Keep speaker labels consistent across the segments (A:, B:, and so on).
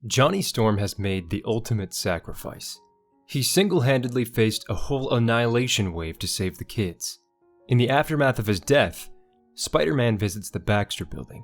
A: Johnny Storm has made the ultimate sacrifice. He single-handedly faced a whole annihilation wave to save the kids. In the aftermath of his death, Spider-Man visits the Baxter Building,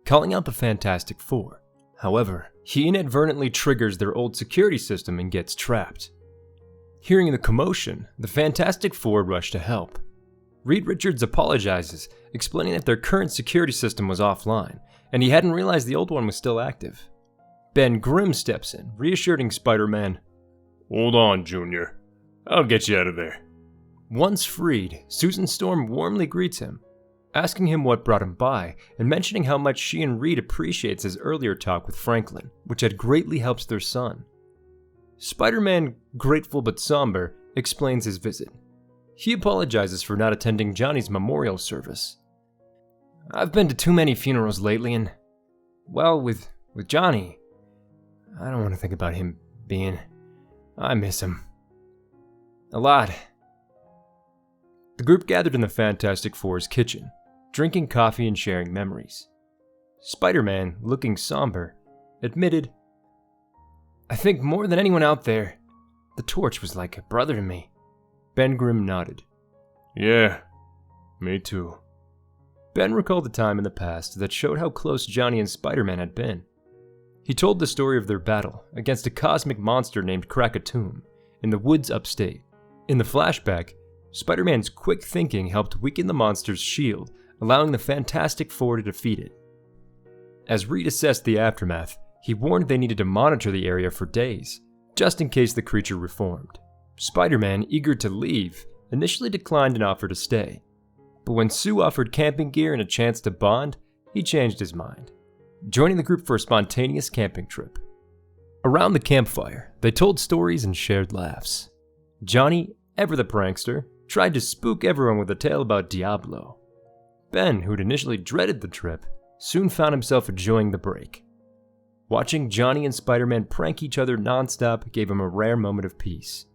A: calling out the Fantastic Four. However, he inadvertently triggers their old security system and gets trapped. Hearing the commotion, the Fantastic Four rush to help. Reed Richards apologizes, explaining that their current security system was offline, and he hadn't realized the old one was still active. Ben Grimm steps in, reassuring Spider-Man,
B: "Hold on, Junior. I'll get you out of there."
A: Once freed, Susan Storm warmly greets him, asking him what brought him by, and mentioning how much she and Reed appreciates his earlier talk with Franklin, which had greatly helped their son. Spider-Man, grateful but somber, explains his visit. He apologizes for not attending Johnny's memorial service. "I've been to too many funerals lately, and, well, with Johnny, I don't want to think about him being... I miss him. A lot." The group gathered in the Fantastic Four's kitchen, drinking coffee and sharing memories. Spider-Man, looking somber, admitted, "I think more than anyone out there, the Torch was like a brother to me." Ben Grimm nodded.
B: "Yeah, me too."
A: Ben recalled a time in the past that showed how close Johnny and Spider-Man had been. He told the story of their battle against a cosmic monster named Krakatoon in the woods upstate. In the flashback, Spider-Man's quick thinking helped weaken the monster's shield, allowing the Fantastic Four to defeat it. As Reed assessed the aftermath, he warned they needed to monitor the area for days, just in case the creature reformed. Spider-Man, eager to leave, initially declined an offer to stay. But when Sue offered camping gear and a chance to bond, he changed his mind, joining the group for a spontaneous camping trip. Around the campfire, they told stories and shared laughs. Johnny, ever the prankster, tried to spook everyone with a tale about Diablo. Ben, who'd initially dreaded the trip, soon found himself enjoying the break. Watching Johnny and Spider-Man prank each other nonstop gave him a rare moment of peace.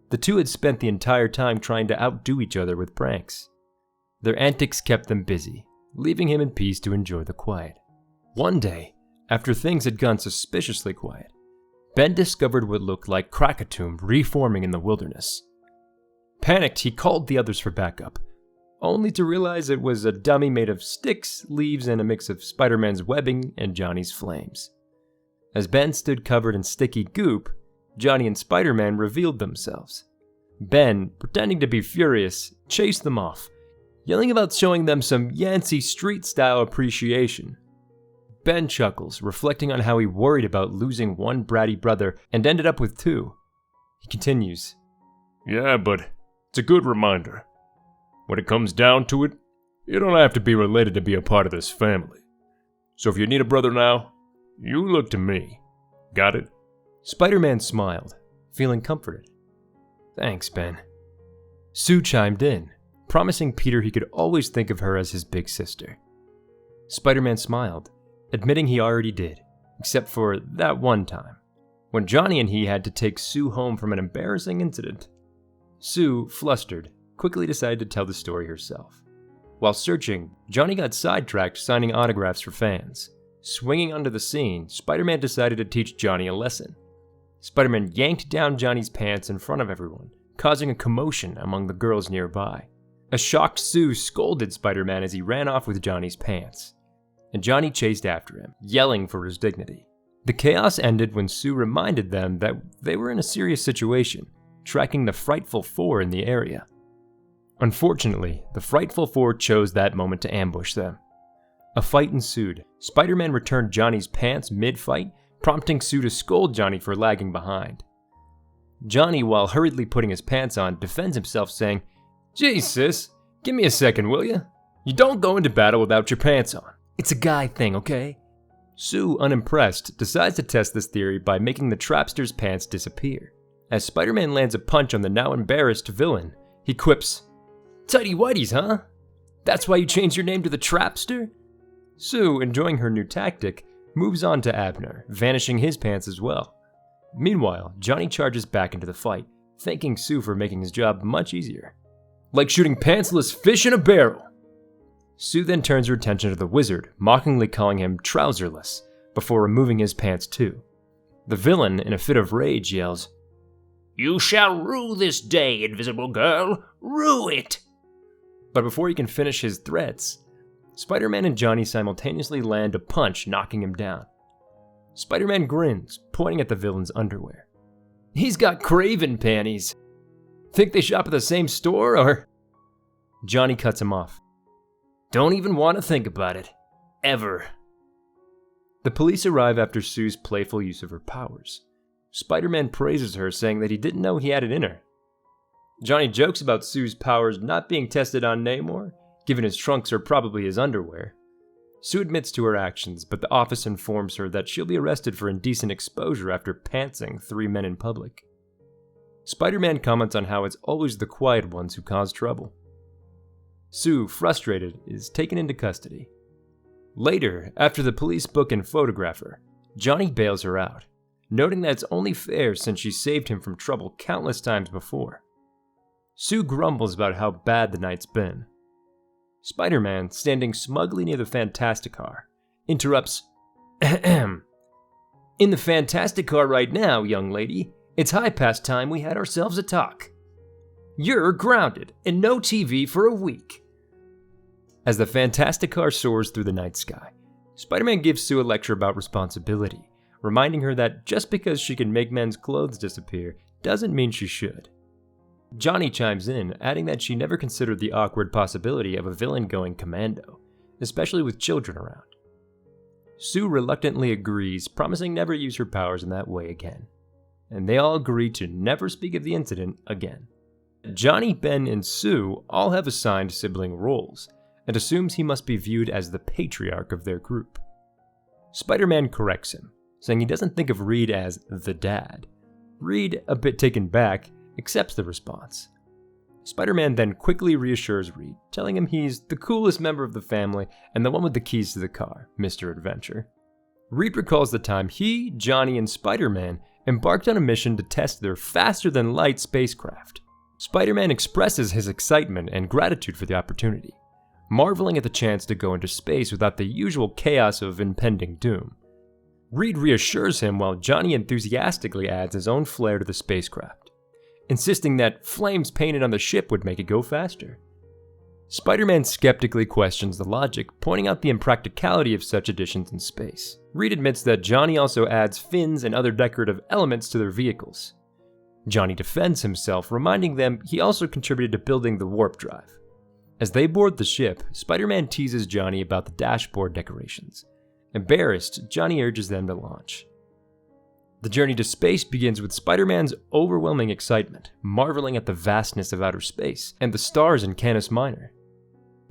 A: The two had spent the entire time trying to outdo each other with pranks. Their antics kept them busy, leaving him in peace to enjoy the quiet. One day, after things had gone suspiciously quiet, Ben discovered what looked like Krakatoon reforming in the wilderness. Panicked, he called the others for backup, only to realize it was a dummy made of sticks, leaves, and a mix of Spider-Man's webbing and Johnny's flames. As Ben stood covered in sticky goop, Johnny and Spider-Man revealed themselves. Ben, pretending to be furious, chased them off, yelling about showing them some Yancey street-style appreciation. Ben chuckles, reflecting on how he worried about losing one bratty brother and ended up with two. He continues,
B: "Yeah, but it's a good reminder. When it comes down to it, you don't have to be related to be a part of this family. So if you need a brother now, you look to me. Got it?"
A: Spider-Man smiled, feeling comforted. "Thanks, Ben." Sue chimed in, promising Peter he could always think of her as his big sister. Spider-Man smiled, admitting he already did, except for that one time, when Johnny and he had to take Sue home from an embarrassing incident. Sue, flustered, quickly decided to tell the story herself. While searching, Johnny got sidetracked signing autographs for fans. Swinging onto the scene, Spider-Man decided to teach Johnny a lesson. Spider-Man yanked down Johnny's pants in front of everyone, causing a commotion among the girls nearby. A shocked Sue scolded Spider-Man as he ran off with Johnny's pants, and Johnny chased after him, yelling for his dignity. The chaos ended when Sue reminded them that they were in a serious situation, tracking the Frightful Four in the area. Unfortunately, the Frightful Four chose that moment to ambush them. A fight ensued. Spider-Man returned Johnny's pants mid-fight, prompting Sue to scold Johnny for lagging behind. Johnny, while hurriedly putting his pants on, defends himself saying, "Geez, sis, give me a second, will ya? You don't go into battle without your pants on. It's a guy thing, okay?" Sue, unimpressed, decides to test this theory by making the trapster's pants disappear. As Spider-Man lands a punch on the now embarrassed villain, he quips, "Tighty whities, huh? That's why you changed your name to the Trapster?" Sue, enjoying her new tactic, moves on to Abner, vanishing his pants as well. Meanwhile, Johnny charges back into the fight, thanking Sue for making his job much easier. "Like shooting pantsless fish in a barrel." Sue then turns her attention to the wizard, mockingly calling him trouserless, before removing his pants too. The villain, in a fit of rage, yells,
C: "You shall rue this day, invisible girl! Rue it!"
A: But before he can finish his threats, Spider-Man and Johnny simultaneously land a punch, knocking him down. Spider-Man grins, pointing at the villain's underwear. "He's got Craven panties. Think they shop at the same store, or?" Johnny cuts him off. "Don't even want to think about it. Ever." The police arrive after Sue's playful use of her powers. Spider-Man praises her, saying that he didn't know he had it in her. Johnny jokes about Sue's powers not being tested on Namor, given his trunks are probably his underwear. Sue admits to her actions, but the office informs her that she'll be arrested for indecent exposure after pantsing 3 men in public. Spider-Man comments on how it's always the quiet ones who cause trouble. Sue, frustrated, is taken into custody. Later, after the police book and photograph her, Johnny bails her out, noting that it's only fair since she saved him from trouble countless times before. Sue grumbles about how bad the night's been. Spider-Man, standing smugly near the Fantastic Car, interrupts, "Ahem. In the Fantastic Car right now, young lady, it's high past time we had ourselves a talk. You're grounded and no TV for a week." As the Fantastic Car soars through the night sky, Spider-Man gives Sue a lecture about responsibility, reminding her that just because she can make men's clothes disappear doesn't mean she should. Johnny chimes in, adding that she never considered the awkward possibility of a villain going commando, especially with children around. Sue reluctantly agrees, promising never use her powers in that way again, and they all agree to never speak of the incident again. Johnny, Ben, and Sue all have assigned sibling roles, and assumes he must be viewed as the patriarch of their group. Spider-Man corrects him, saying he doesn't think of Reed as the dad. Reed, a bit taken back, accepts the response. Spider-Man then quickly reassures Reed, telling him he's the coolest member of the family and the one with the keys to the car, Mr. Adventure. Reed recalls the time he, Johnny, and Spider-Man embarked on a mission to test their faster-than-light spacecraft. Spider-Man expresses his excitement and gratitude for the opportunity, marveling at the chance to go into space without the usual chaos of impending doom. Reed reassures him while Johnny enthusiastically adds his own flair to the spacecraft, insisting that flames painted on the ship would make it go faster. Spider-Man skeptically questions the logic, pointing out the impracticality of such additions in space. Reed admits that Johnny also adds fins and other decorative elements to their vehicles. Johnny defends himself, reminding them he also contributed to building the warp drive. As they board the ship, Spider-Man teases Johnny about the dashboard decorations. Embarrassed, Johnny urges them to launch. The journey to space begins with Spider-Man's overwhelming excitement, marveling at the vastness of outer space and the stars in Canis Minor.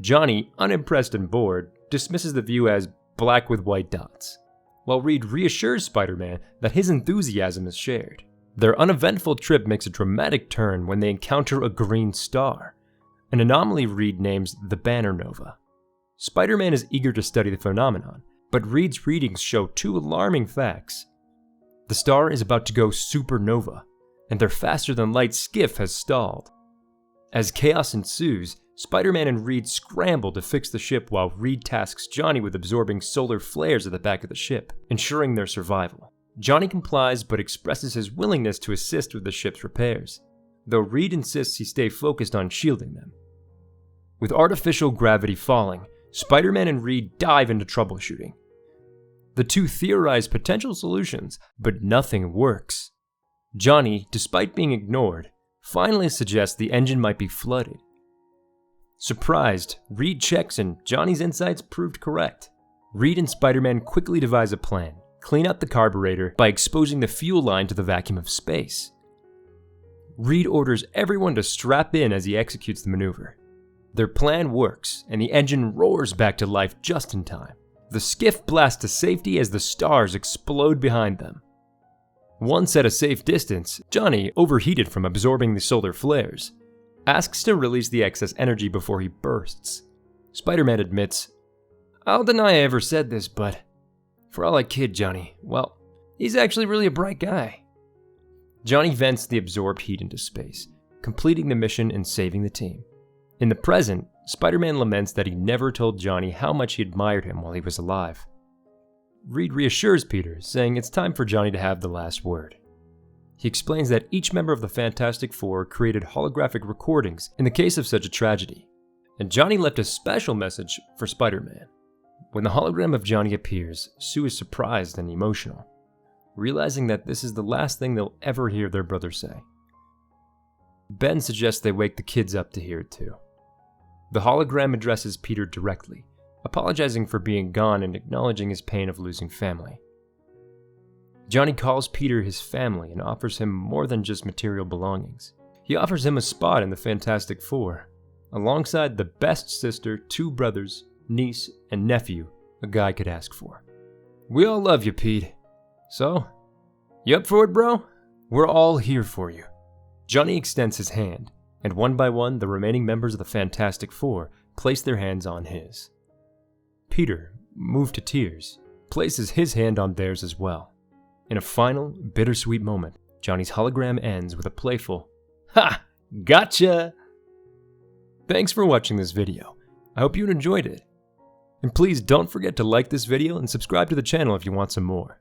A: Johnny, unimpressed and bored, dismisses the view as black with white dots, while Reed reassures Spider-Man that his enthusiasm is shared. Their uneventful trip makes a dramatic turn when they encounter a green star, an anomaly Reed names the Banner Nova. Spider-Man is eager to study the phenomenon, but Reed's readings show 2 alarming facts. The star is about to go supernova, and their faster-than-light skiff has stalled. As chaos ensues, Spider-Man and Reed scramble to fix the ship while Reed tasks Johnny with absorbing solar flares at the back of the ship, ensuring their survival. Johnny complies but expresses his willingness to assist with the ship's repairs, though Reed insists he stay focused on shielding them. With artificial gravity falling, Spider-Man and Reed dive into troubleshooting. The two theorize potential solutions, but nothing works. Johnny, despite being ignored, finally suggests the engine might be flooded. Surprised, Reed checks and Johnny's insights proved correct. Reed and Spider-Man quickly devise a plan, clean out the carburetor by exposing the fuel line to the vacuum of space. Reed orders everyone to strap in as he executes the maneuver. Their plan works, and the engine roars back to life just in time. The skiff blasts to safety as the stars explode behind them. Once at a safe distance, Johnny, overheated from absorbing the solar flares, asks to release the excess energy before he bursts. Spider-Man admits, "I'll deny I ever said this, but for all I kid Johnny, well, he's actually really a bright guy." Johnny vents the absorbed heat into space, completing the mission and saving the team. In the present, Spider-Man laments that he never told Johnny how much he admired him while he was alive. Reed reassures Peter, saying it's time for Johnny to have the last word. He explains that each member of the Fantastic Four created holographic recordings in the case of such a tragedy, and Johnny left a special message for Spider-Man. When the hologram of Johnny appears, Sue is surprised and emotional, realizing that this is the last thing they'll ever hear their brother say. Ben suggests they wake the kids up to hear it too. The hologram addresses Peter directly, apologizing for being gone and acknowledging his pain of losing family. Johnny calls Peter his family and offers him more than just material belongings. He offers him a spot in the Fantastic Four, alongside the best sister, 2 brothers, niece, and nephew a guy could ask for. We all love you, Pete. So, you up for it, bro? We're all here for you. Johnny extends his hand, and one by one, the remaining members of the Fantastic Four place their hands on his. Peter, moved to tears, places his hand on theirs as well. In a final, bittersweet moment, Johnny's hologram ends with a playful, "Ha! Gotcha!" Thanks for watching this video. I hope you enjoyed it. And please don't forget to like this video and subscribe to the channel if you want some more.